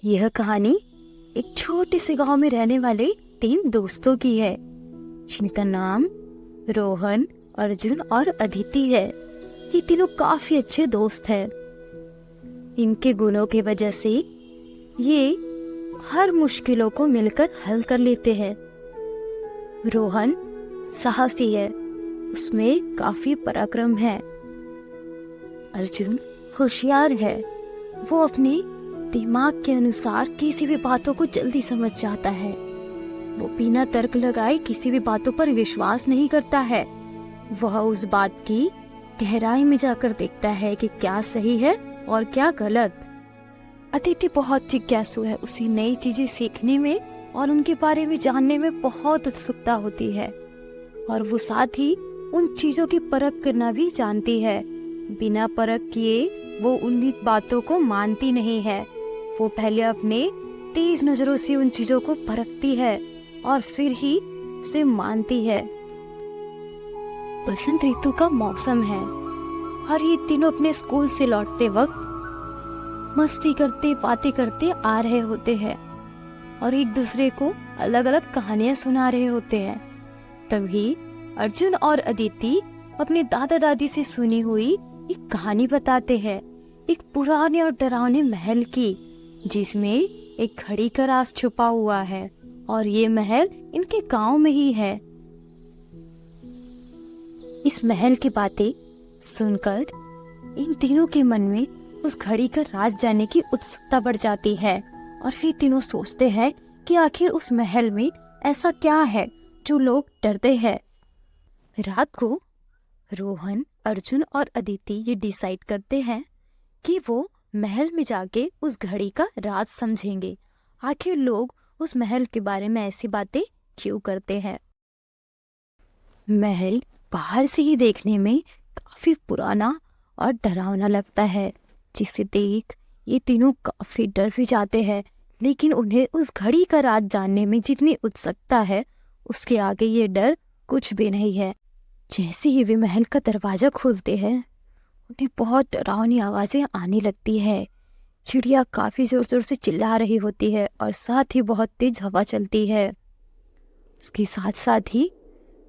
यह कहानी एक छोटे से गांव में रहने वाले 3 दोस्तों की है, जिनका नाम रोहन, अर्जुन और अदिति है। ये तीनों काफी अच्छे दोस्त हैं। इनके गुणों की वजह से ये हर मुश्किलों को मिलकर हल कर लेते हैं। रोहन साहसी है, उसमें काफी पराक्रम है। अर्जुन होशियार है, वो अपने दिमाग के अनुसार किसी भी बातों को जल्दी समझ जाता है। वो बिना तर्क लगाए किसी भी बातों पर विश्वास नहीं करता है। वह उस बात की गहराई में जाकर देखता है कि क्या सही है और क्या गलत। अदिति बहुत जिज्ञासु है, उसे नई चीजें सीखने में और उनके बारे में जानने में बहुत उत्सुकता होती है, और वो साथ ही उन चीजों की परख करना भी जानती है। बिना परख किए वो उन बातों को मानती नहीं है। वो पहले अपने तेज नजरों से उन चीजों को परखती है और फिर ही उसे मानती है। बसंत ऋतु का मौसम है और ये तीनों अपने स्कूल से लौटते वक्त मस्ती करते बातें करते आ रहे होते हैं और एक दूसरे को अलग अलग कहानियां सुना रहे होते हैं। तभी अर्जुन और अदिति अपने दादा दादी से सुनी हुई एक कहानी बताते हैं, एक पुराने और डरावने महल की, जिसमें एक घड़ी का राज छुपा हुआ है और ये महल इनके गांव में ही है। इस महल की बातें सुनकर इन तीनों के मन में उस घड़ी का राज जानने की उत्सुकता बढ़ जाती है और फिर तीनों सोचते हैं कि आखिर उस महल में ऐसा क्या है जो लोग डरते हैं। रात को रोहन, अर्जुन और अदिति ये डिसाइड करते हैं कि वो महल में जाके उस घड़ी का राज समझेंगे। आखिर लोग उस महल के बारे में ऐसी बातें क्यों करते हैं। महल बाहर से ही देखने में काफी पुराना और डरावना लगता है, जिसे देख ये तीनों काफी डर भी जाते हैं। लेकिन उन्हें उस घड़ी का राज जानने में जितनी उत्सुकता है, उसके आगे ये डर कुछ भी नहीं है। जैसे ही वे महल का दरवाजा खोलते हैं, उन्हें बहुत डरावनी आवाजें आने लगती है। चिड़िया काफी जोर जोर से चिल्ला रही होती है और साथ ही बहुत तेज हवा चलती है। उसके साथ साथ ही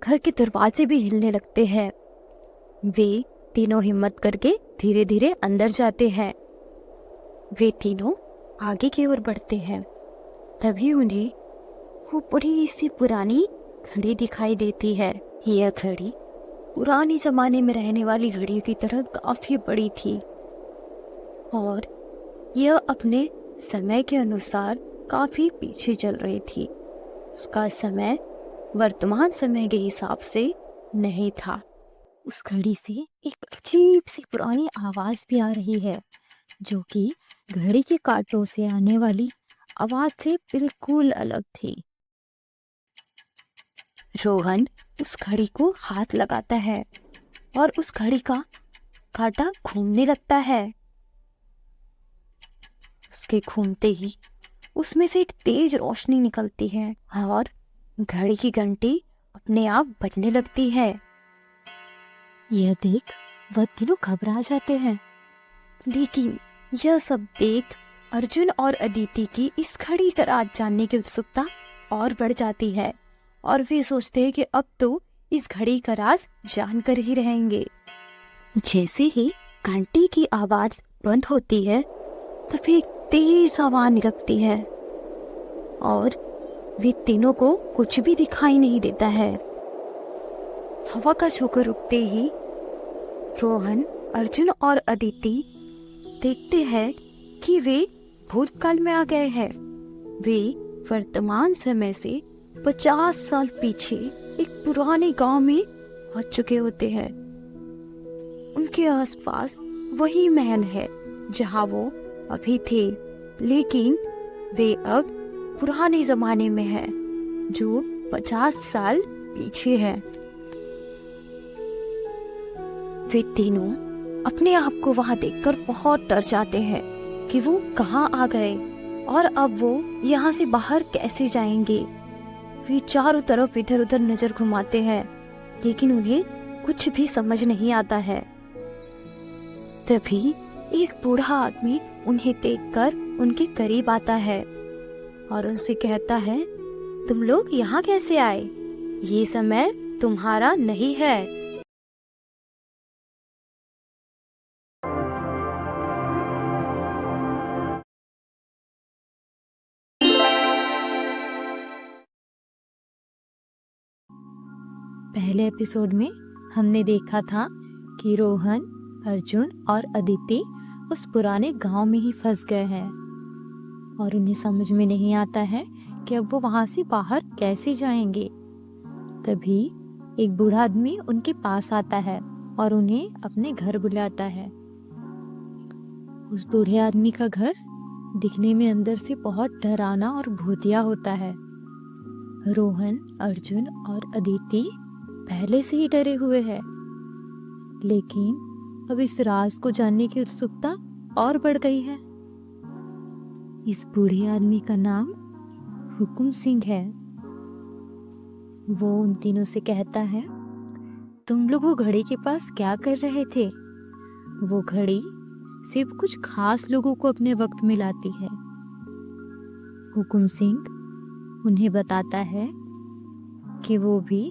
घर के दरवाजे भी हिलने लगते हैं। वे तीनों हिम्मत करके धीरे धीरे अंदर जाते हैं। वे तीनों आगे की ओर बढ़ते हैं। तभी उन्हें वो बड़ी सी पुरानी घड़ी दिखाई देती है। यह घड़ी पुराने जमाने में रहने वाली घड़ियों की तरह काफी बड़ी थी और यह अपने समय के अनुसार काफी पीछे चल रही थी। उसका समय वर्तमान समय के हिसाब से नहीं था। उस घड़ी से एक अजीब सी पुरानी आवाज भी आ रही है, जो कि घड़ी के कांटों से आने वाली आवाज से बिल्कुल अलग थी। रोहन उस घड़ी को हाथ लगाता है और उस घड़ी का कांटा घूमने लगता है। उसके घूमते ही उसमें से एक तेज रोशनी निकलती है और घड़ी की घंटी अपने आप बजने लगती है। यह देख वह तीनों घबरा जाते हैं, लेकिन यह सब देख अर्जुन और अदिति की इस घड़ी का राज जानने की उत्सुकता और बढ़ जाती है और वे सोचते हैं कि अब तो इस घड़ी का राज जानकर ही रहेंगे। जैसे ही घंटी की आवाज बंद होती है, तभी एक तेज हवा आने लगती है और वे तीनों को कुछ भी दिखाई नहीं देता है। हवा का झोंका रुकते ही रोहन, अर्जुन और अदिति देखते हैं कि वे भूतकाल में आ गए हैं। वे वर्तमान समय से 50 साल पीछे एक पुराने गांव में पहुंच चुके होते हैं। उनके आसपास वही महल है जहां वो अभी थे, लेकिन वे अब पुराने जमाने में हैं, जो 50 साल पीछे है। वे तीनों अपने आप को वहां देखकर बहुत डर जाते हैं कि वो कहाँ आ गए और अब वो यहाँ से बाहर कैसे जाएंगे। वे चारों तरफ इधर उधर नजर घुमाते हैं, लेकिन उन्हें कुछ भी समझ नहीं आता है। तभी एक बूढ़ा आदमी उन्हें देखकर उनके करीब आता है और उनसे कहता है, तुम लोग यहाँ कैसे आए? ये समय तुम्हारा नहीं है। पहले एपिसोड में हमने देखा था कि रोहन, अर्जुन और अदिति उस पुराने गांव में ही फंस गए हैं और उन्हें समझ में नहीं आता है कि अब वो वहां से बाहर कैसे जाएंगे। तभी एक बूढ़ा आदमी उनके पास आता है और उन्हें अपने घर बुलाता है। उस बूढ़े आदमी का घर दिखने में अंदर से बहुत डरावना और भूतिया होता है। रोहन, अर्जुन और अदिति पहले से ही डरे हुए हैं, लेकिन अब इस राज को जानने की उत्सुकता और बढ़ गई है। इस बूढ़े आदमी का नाम हुकुम सिंह है। वो उन तीनों से कहता है, तुम लोग वो घड़ी के पास क्या कर रहे थे? वो घड़ी सिर्फ कुछ खास लोगों को अपने वक्त में लाती है। हुकुम सिंह उन्हें बताता है कि वो भी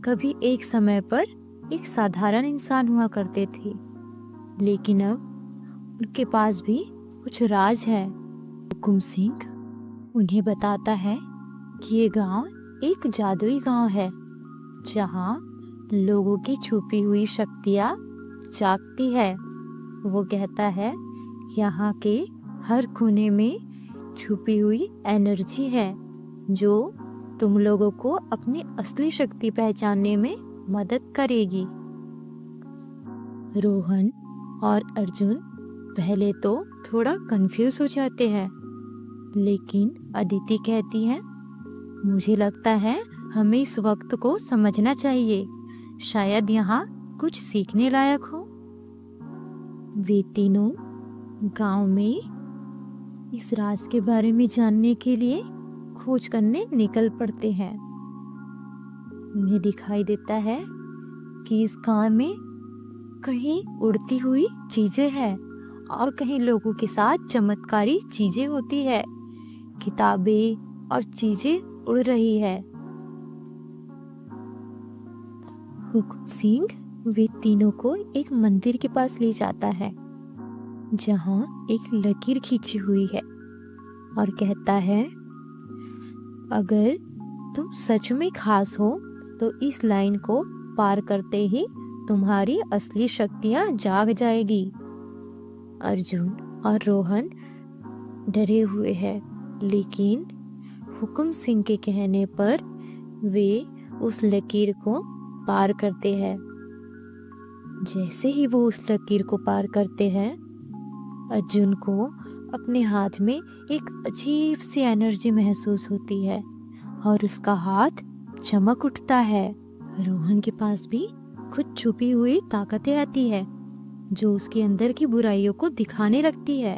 कभी एक समय पर एक साधारण इंसान हुआ करते थे, लेकिन अब उनके पास भी कुछ राज है। हुकुम सिंह उन्हें बताता है कि ये गांव एक जादुई गांव है, जहां लोगों की छुपी हुई शक्तियां जागती है। वो कहता है, यहाँ के हर कोने में छुपी हुई एनर्जी है जो तुम लोगों को अपनी असली शक्ति पहचानने में मदद करेगी। रोहन और अर्जुन पहले तो थोड़ा कंफ्यूज हो जाते हैं, लेकिन अदिति कहती है, मुझे लगता है हमें इस वक्त को समझना चाहिए, शायद यहाँ कुछ सीखने लायक हो। वे तीनों गांव में इस राज के बारे में जानने के लिए खोज करने निकल पड़ते हैं। उन्हें दिखाई देता है कि इस गांव में कहीं उड़ती हुई चीजें हैं और कहीं लोगों के साथ चमत्कारी चीजें होती है। किताबें और चीजें उड़ रही है। हुकुम सिंह वे तीनों को एक मंदिर के पास ले जाता है, जहां एक लकीर खींची हुई है और कहता है, अगर तुम सच में खास हो तो इस लाइन को पार करते ही तुम्हारी असली शक्तियां जाग जाएगी। अर्जुन और रोहन डरे हुए हैं, लेकिन हुकुम सिंह के कहने पर वे उस लकीर को पार करते हैं। जैसे ही वो उस लकीर को पार करते हैं, अर्जुन को अपने हाथ में एक अजीब सी एनर्जी महसूस होती है और उसका हाथ चमक उठता है। रोहन के पास भी कुछ छुपी हुई ताकतें आती है जो उसके अंदर की बुराइयों को दिखाने लगती है।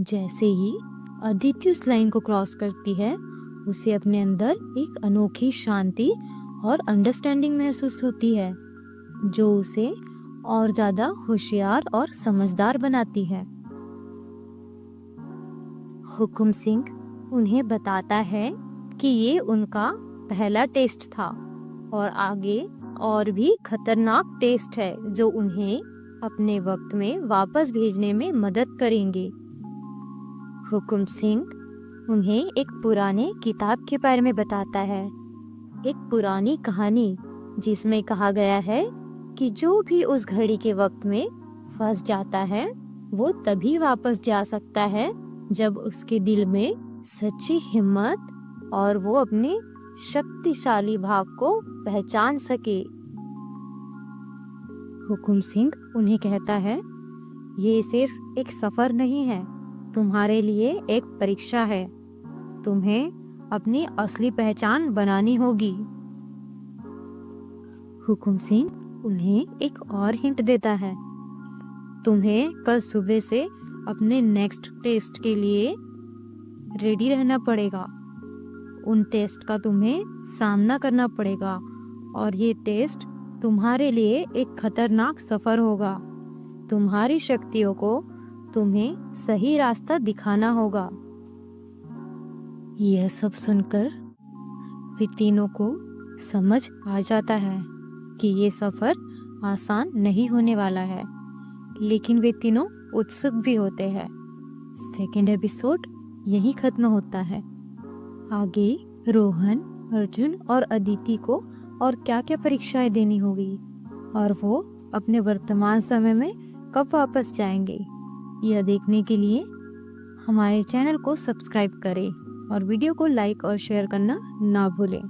जैसे ही अदिति उस लाइन को क्रॉस करती है, उसे अपने अंदर एक अनोखी शांति और अंडरस्टैंडिंग महसूस होती है, जो उसे और ज्यादा होशियार और समझदार बनाती है। हुकुम सिंह उन्हें बताता है कि ये उनका पहला टेस्ट था और आगे और भी खतरनाक टेस्ट है जो उन्हें अपने वक्त में वापस भेजने में मदद करेंगे। हुकुम सिंह उन्हें एक पुराने किताब के बारे में बताता है, एक पुरानी कहानी जिसमें कहा गया है कि जो भी उस घड़ी के वक्त में फंस जाता है वो तभी वापस जा सकता है जब उसके दिल में सच्ची हिम्मत और वो अपने शक्तिशाली भाग को पहचान सके। हुकुम सिंह उन्हें कहता है, ये सिर्फ एक सफर नहीं है, तुम्हारे लिए एक परीक्षा है। तुम्हें अपनी असली पहचान बनानी होगी। हुकुम सिंह उन्हें एक और हिंट देता है, तुम्हें कल सुबह से अपने नेक्स्ट टेस्ट के लिए रेडी रहना पड़ेगा। उन टेस्ट का तुम्हें सामना करना पड़ेगा और ये टेस्ट तुम्हारे लिए एक खतरनाक सफर होगा। तुम्हारी शक्तियों को तुम्हें सही रास्ता दिखाना होगा। यह सब सुनकर वे तीनों को समझ आ जाता है कि ये सफर आसान नहीं होने वाला है, लेकिन वे तीनों उत्सुक भी होते हैं। सेकंड एपिसोड यहीं खत्म होता है। आगे रोहन, अर्जुन और अदिति को और क्या क्या परीक्षाएं देनी होगी और वो अपने वर्तमान समय में कब वापस जाएंगे, यह देखने के लिए हमारे चैनल को सब्सक्राइब करें और वीडियो को लाइक और शेयर करना ना भूलें।